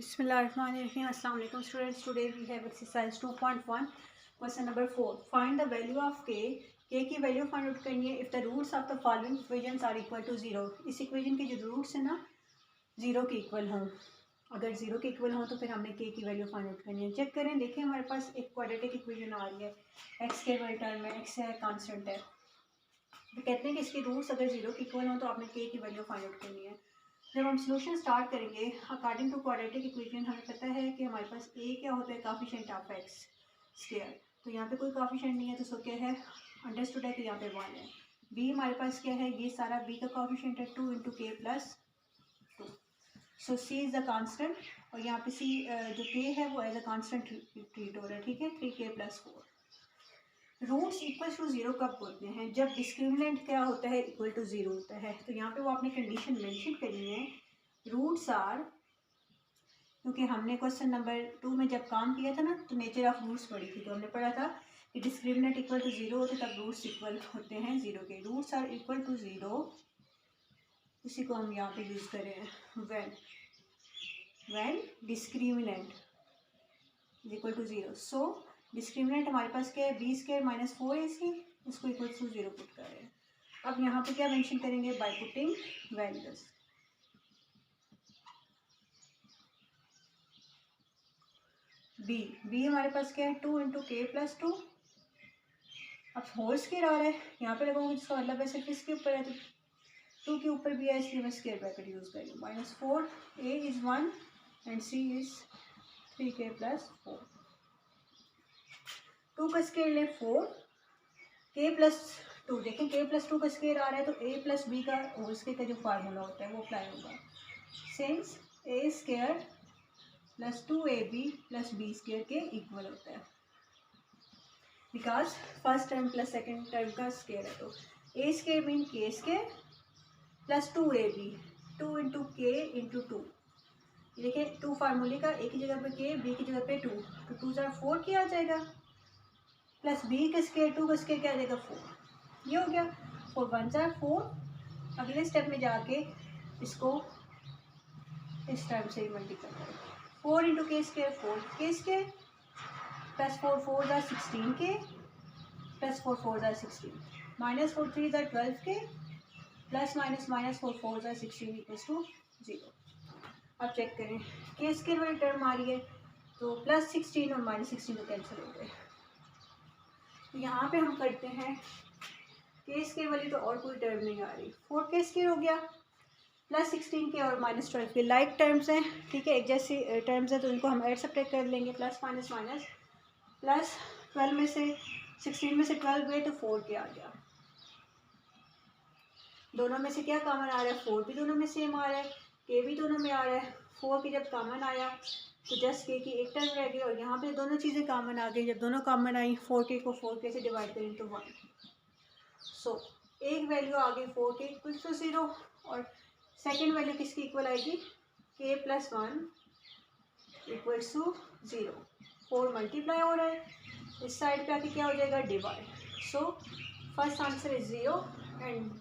Bismillahirrahmanirrahim. Assalamu alaikum students. Today we have exercise 2.1 question number 4. Find the value of k. k की value find out करनी है if the roots of the following equations are equal to 0. इस equation के जो roots हैं ना 0 के equal हों. अगर 0 के इक्वल हों तो फिर हमने k की वैल्यू फाइंड आउट करनी है. चेक करें, देखें हमारे पास एक क्वाड्रेटिक इक्वेशन आ रही है. x के वाले टर्म में x है, कांस्टेंट है. तो कहते हैं कि इसके रूट्स अगर 0 के इक्वल हों तो आपने k की वैल्यू फाइंड आउट करनी है. जब हम सोल्यूशन स्टार्ट करेंगे अकॉर्डिंग टू क्वाड्रेटिक इक्वेशन हमें पता है कि हमारे पास a क्या होता है, काफिशिएंट ऑफ x स्क्वायर. तो यहाँ पे कोई काफिशिएंट नहीं है तो सो क्या है, अंडरस्टूड है कि यहाँ पे 1 है. b हमारे पास क्या है, ये सारा b का काफिशिएंट है 2 इंटू के plus 2. So c is the constant और यहाँ पे c जो k है वो एज अ कांस्टेंट ट्रीट हो रहा है. ठीक है, 3k plus 4. Roots equal to 0 कब बोलते हैं, जब डिस्क्रिमिनेंट क्या होता है, इक्वल टू 0 होता है. तो यहाँ पे वो आपने कंडीशन मेंशन करनी है. रूट्स आर, क्योंकि हमने क्वेश्चन नंबर 2 में जब काम किया था ना तो नेचर ऑफ रूट्स पढ़ी थी, तो हमने पढ़ा था कि डिस्क्रिमिनेंट इक्वल टू 0 होते तब रूट्स इक्वल होते हैं 0 के. रूट्स आर इक्वल टू 0, उसी को हम यहाँ पे यूज़ करें when discriminant is equal to 0. So discriminant हमारे पास क्या है, बी स्क्वायर माइनस 4ac, उसको इक्वल टू 0 पुट कर रहे हैं. अब यहाँ पे क्या मेंशन करेंगे, बाय पुटिंग वैल्यूज. बी हमारे पास क्या है 2 इंटू के प्लस 2. अब होल स्क्वायर आ रहा है, यहाँ पे लगाऊंगी जिसका मतलब है सिर्फ इसके ऊपर है तो 2 के ऊपर भी है, इसलिए मैं स्क्वायर ब्रैकेट यूज़ करूँ. Minus 4, a is 1 and c is 3k plus 4. 2 का स्क्वायर ले 4, k प्लस 2. देखें k प्लस 2 का स्क्वायर आ रहा है तो a प्लस b का होल स्क्वायर का जो फार्मूला होता है वो अप्लाई होगा. Since a square plus 2ab plus b square के इक्वल होता है, because first term plus second term का स्क्वायर है. तो a square mean k square plus 2ab, 2 into के इंटू 2. देखिए 2 फार्मूले का, a की जगह पे k, b की जगह पे 2, तो 2 ज़ार 4 किया जाएगा प्लस b का स्क्वायर 2 का स्क्वायर क्या आ जाएगा 4. ये हो गया 4 1 ज़ार 4. अगले स्टेप में जाके इसको इस टर्म से ही मल्टीप्लाई करें. 4 इंटू के स्क्वायर 4k स्क्वायर प्लस 4 4 ज़ार 16k प्लस 4 4 ज़ार 16 माइनस 4 3 ज़ार 12k प्लस माइनस माइनस 4 4 ज़ार 16 इक्वल्स टू 0. अब चेक करें, के स्क्वायर वाली टर्म आ रही है तो प्लस 16 और माइनस 16 तो कैंसिल हो गए. तो यहाँ पे हम करते हैं के स्क्वायर वाली तो और कोई टर्म नहीं आ रही, 4k स्क्वायर हो गया प्लस 16k और माइनस 12 के लाइक टर्म्स हैं. ठीक है, एक जैसी टर्म्स हैं तो इनको हम ऐड सब्ट्रैक्ट कर लेंगे. प्लस माइनस माइनस प्लस 12 में से 16 में से 12 गए तो 4k आ गया. दोनों में से क्या कॉमन आ रहा है, 4 भी दोनों में सेम आ रहा है, k भी दोनों में आ रहा है. 4 की जब कॉमन आया तो जस्ट k की एक टर्म रह गई और यहाँ पे दोनों चीज़ें कॉमन आ गई. जब दोनों कॉमन आई 4k को 4k से डिवाइड करें तो 1. सो एक वैल्यू आ गई 4k इक्वल टू 0 और सेकेंड वैल्यू किसकी इक्वल आएगी, k plus 1 equals to 0. 4 multiply हो रहा है, इस साइड पे आके क्या हो जाएगा, divide. So first answer is 0 and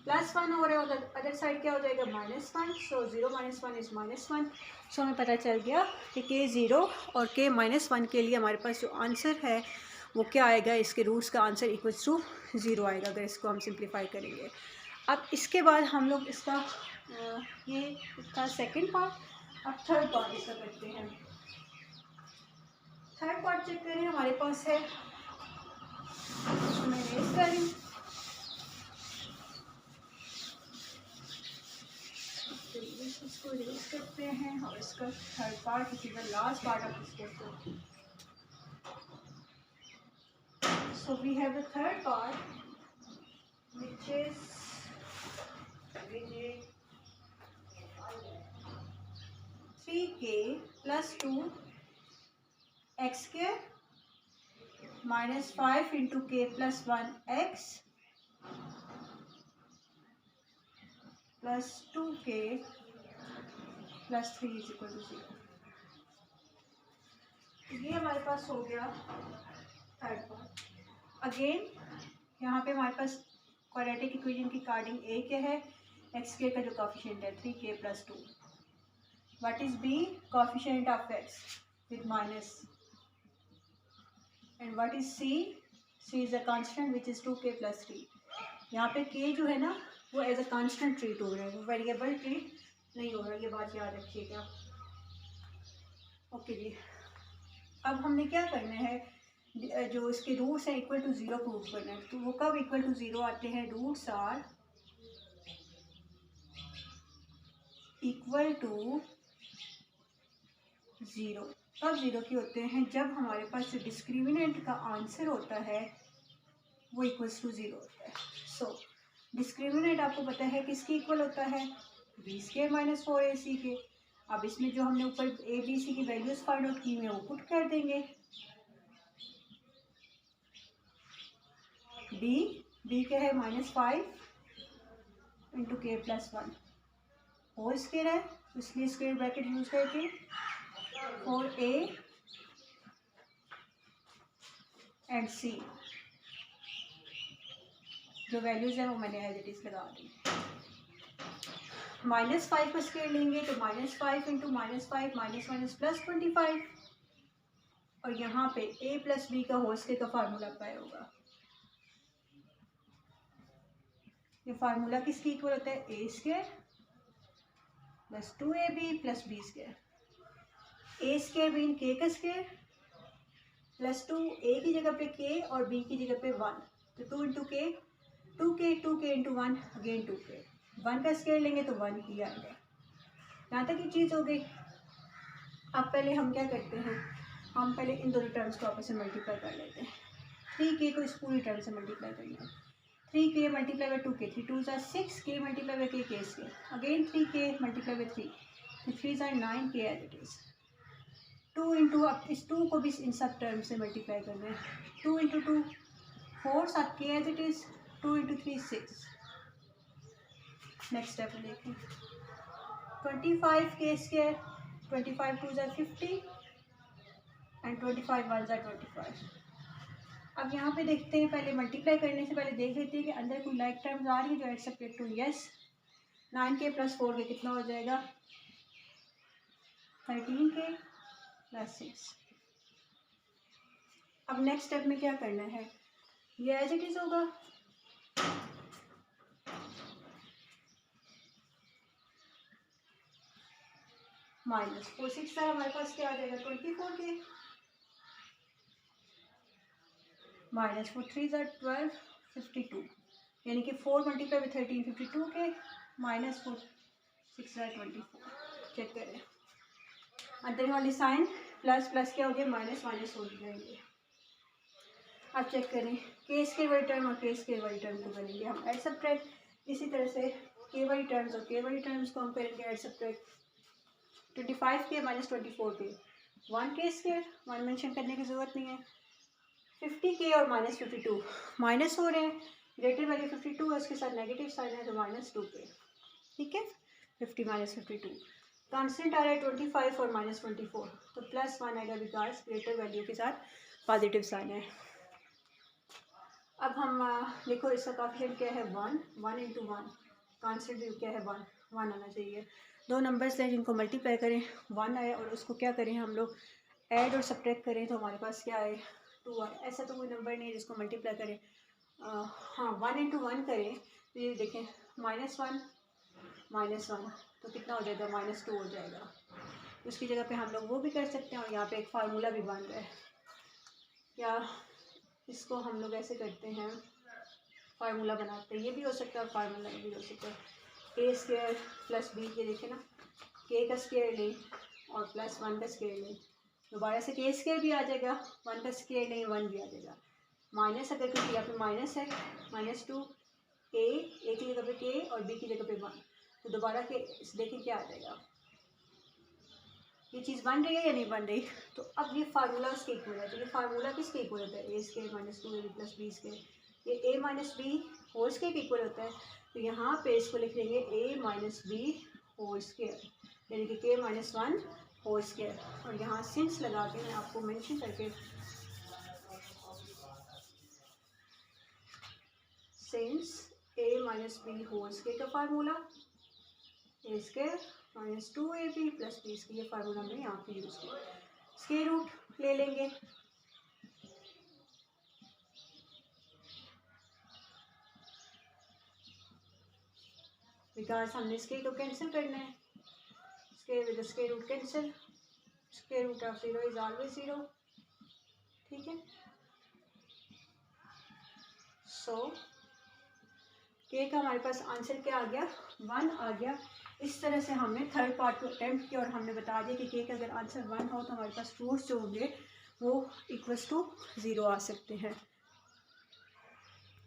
plus 1 हो रहा है, अदर साइड क्या हो जाएगा, minus 1. So 0 minus 1 is minus 1. सो हमें पता चल गया कि k 0 और k माइनस 1 के लिए हमारे पास जो आंसर है वो क्या आएगा, इसके रूट्स का आंसर इक्वल्स टू 0 आएगा अगर इसको हम सिंप्लीफाई करेंगे. अब इसके बाद हम लोग इसका ये था सेकंड पार्ट. अब थर्ड पार्ट इसका करते हैं. थर्ड पार्ट चेक करें, हमारे पास है, मैं रेज कर रही हूँ. इसको रेज करते हैं और इसका थर्ड पार्ट इसी का last part of this question. So we have the third part which is 3k plus 2 x square minus 5 into k plus 1 x plus 2k plus 3 is equal to 0. ये हमारे पास हो गया थर्ड पार्ट. अगेन यहाँ पे हमारे पास quadratic equation की according a क्या है, एक्स स्क्वायर का जो कोफिशिएंट है 3k plus 2. What is b? Coefficient of x with minus. And what is c? c is a constant which is 2k plus 3. यहाँ पे k जो है ना वो एज अ कांस्टेंट ट्रीट हो रहा है, वो वेरिएबल ट्रीट नहीं हो रहा, ये बात याद रखिएगा। ओके जी, अब हमने क्या करना है, जो इसके रूट्स हैं इक्वल टू ज़ीरो प्रूव करना है। तो वो कब इक्वल टू ज़ीरो आते हैं? Roots are equal to zero. कब ज़ीरो की होते हैं? जब हमारे पास जो डिस्क्रिमिनेंट का आंसर होता है वो इक्वल्स टू ज़ीरो होता है। सो डिस्क्रिमिनेंट आपको पता है किसके इक्वल होता है? बी स्क्वायर माइनस 4ac के। अब इसमें जो हमने ऊपर ए बी सी की वैल्यूज फाइंड आउट की हैं वो पुट कर देंगे। बी क्या है? -5 इंटू के प्लस 1 होल स्क्वायर है, इसलिए स्क्वायर ब्रैकेट यूज करके 4a एंड सी जो वैल्यूज है वो मैंने एज इट इज लगा दी। -5 का स्क्वायर लेंगे तो -5 इंटू -5 माइनस प्लस 25, और यहाँ पे a प्लस बी का होल स्क्वायर का फार्मूला अप्लाई होगा। ये फार्मूला किसके इक्वल होता है? A square plus 2ab plus b square. A square mean के का स्क्वायर प्लस 2, ए की जगह पे के और बी की जगह पे 1, तो 2 इंटू के 2k इंटू 1 अगेन 2k। 1 का स्क्वायर लेंगे तो 1 ही आएगा। यहाँ तक ये चीज़ हो गई। अब पहले हम क्या करते हैं, हम पहले इन दोनों टर्म्स को आपस में मल्टीप्लाई कर लेते हैं। 3k को इस पूरी टर्म से मल्टीप्लाई करना है। 3k मल्टीप्लाई बाई 2k, 3 2 ज़ा 6, k multiply by k square, again 3k multiply by 3, 3 ज़ा 9k as it is. 2 into, अब इस 2 को भी इन सब टर्म से मल्टीप्लाई करना है। 2 into 2 4, 7k as it is, 2 into 3 6। Next step देखें, 25k स्क्वायर, 25 2 ज़ा 50 एंड 25 1 ज़ा 25। अब यहाँ पे देखते हैं, पहले मल्टीप्लाई करने से पहले देख लेते हैं कि अंदर कोई लाइक टर्म्स आ रही है जो add subtract to. Yes, 9k plus 4k कितना हो जाएगा? 13k plus 6। अब नेक्स्ट स्टेप में क्या करना है, ये एज इट इज़ होगा। -4 6 सर हमारे पास क्या आ जाएगा? 24k -4 3 ज़ा 12 52, यानी कि 4 मल्टीप्लाई विथ 13 52k -4 6 ज़ा 24। चेक करें, अंदर वाले साइन प्लस प्लस क्या हो गया? माइनस माइनस हो जाएंगे। अब चेक करें, के स्क्वायर वाली टर्म और के स्क्वायर वाली टर्म को करेंगे हम ऐड सब्ट्रैक्ट। इसी तरह से के वाली टर्म्स और के वाली टर्म्स को हम करेंगे add subtract. 25k minus 24k, 1k square, 1 mention करने की ज़रूरत नहीं है। 50k और -52 माइनस हो रहे हैं, ग्रेटर वैल्यू 52 है, उसके साथ नेगेटिव साइन है तो -2k। ठीक है, 50 माइनस 52, कांस्टेंट आ रहा है 25 और -24, तो +1 आएगा बिकॉज ग्रेटर वैल्यू के साथ पॉजिटिव साइन है। अब हम देखो इसका कोएफिशिएंट क्या है? 1 इंटू 1, कांस्टेंट वैल्यू क्या है? 1 आना चाहिए। दो नंबर्स लें जिनको मल्टीप्लाई करें 1 आए और उसको क्या करें हम लोग ऐड और सब्ट्रैक्ट करें तो हमारे पास क्या आए? 2 आए। ऐसा तो कोई नंबर नहीं है जिसको मल्टीप्लाई करें। हाँ, 1 इंटू 1 करें तो ये देखें -1 तो कितना हो जाएगा? -2 हो जाएगा। उसकी जगह पे हम लोग वो भी कर सकते हैं और यहाँ पे एक फार्मूला भी बन रहा है। क्या इसको हम लोग ऐसे करते हैं, फार्मूला बनाते हैं, ये भी हो सकता है फार्मूला भी हो सकता है। ए स्क्वायर प्लस बी, के देखें ना, के का स्क्वायर लें और +1 का स्क्वायर लें, दोबारा से के स्क्वायर भी आ जाएगा, 1 का स्क्वायर लें 1 भी आ जाएगा। माइनस अगर क्योंकि यहाँ पे माइनस है, -2 ए की जगह पे के और बी की जगह पे 1, तो दोबारा के देखिए क्या आ जाएगा। ये चीज़ बन रही है या नहीं बन रही? तो अब ये फार्मूला उसके इक्वल है। तो ये फार्मूला किसके इक्वल होता है? A square minus 2ab plus b square. ये a minus b whole square के इक्वल होता है। तो यहाँ पे इसको लिख लेंगे a minus b whole square, यानी कि के -1 होल स्क्वायर। और यहाँ सिंस लगा के मैं आपको मेंशन करके, since a minus b whole square का formula a square -2ab plus b square, ये फार्मूला हमने यहाँ पे यूज़ किया। स्क्वायर रूट ले लेंगे, बिकॉज हमने स्क्वायर को कैंसिल करना है, square with square root cancel, square root of 0 is always 0, ठीक है। सो के का हमारे पास आंसर क्या आ गया, 1 आ गया। इस तरह से हमने थर्ड पार्ट को अटेम्प्ट किया और हमने बता दिया कि के का अगर आंसर 1 हो तो हमारे पास रूट्स जो होंगे वो इक्वल्स टू 0 आ सकते हैं।